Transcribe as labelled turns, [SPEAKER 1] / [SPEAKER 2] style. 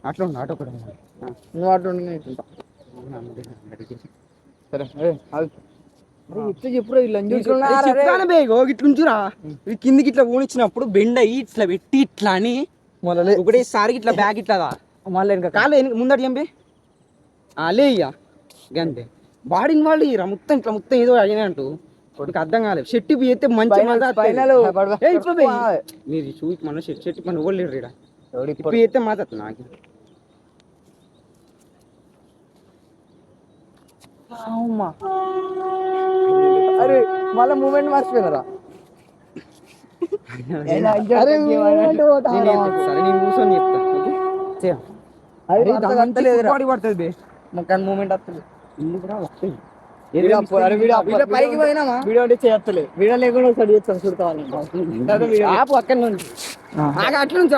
[SPEAKER 1] అట్లా ఉండు ఆటో కూడా
[SPEAKER 2] నువ్వు అటు ఉండి నేను ఇట్లా సరే ఇట్లా చెప్పురా
[SPEAKER 1] చెప్తాను బేగో ఇట్లుంచురా ఇది కిందికి ఇట్లా ఊనిచ్చినప్పుడు బెండ్ అయ్యి ఇట్లా పెట్టి ఇట్లా అని
[SPEAKER 2] మళ్ళీ
[SPEAKER 1] ఒకటేసారి ఇట్లా బ్యాగ్ ఇట్లా
[SPEAKER 2] మళ్ళీ ఇంకా
[SPEAKER 1] కాలే ముందట చంపి లే ఇక గంతే బాడీ ఇన్వాల్వ్ ఇయ్యరా మొత్తం ఇట్లా మొత్తం ఏదో అయినట్టు నీకు అర్థం కాలేదు షెట్టి అయితే మంచి మీరు చూసి మన షెట్టి పని ఓడలేరు ఇక్కడ ఇప్పుడు అయితే మాట్లాడు నాకు
[SPEAKER 2] అరే మళ్ళీ మూమెంట్ మర్చిపోయినారా
[SPEAKER 1] సరే నేను కూర్చొని చెప్తా పడుతుంది
[SPEAKER 2] మొక్కని మూమెంట్ వస్తుంది
[SPEAKER 1] పైకి పోయినామా
[SPEAKER 2] వీడియో అంటే చేయత్తలే వీడియో లేకుండా ఒకసారి చేస్తాను చూడతాను
[SPEAKER 1] అక్కడ నుంచి అట్లా నుంచి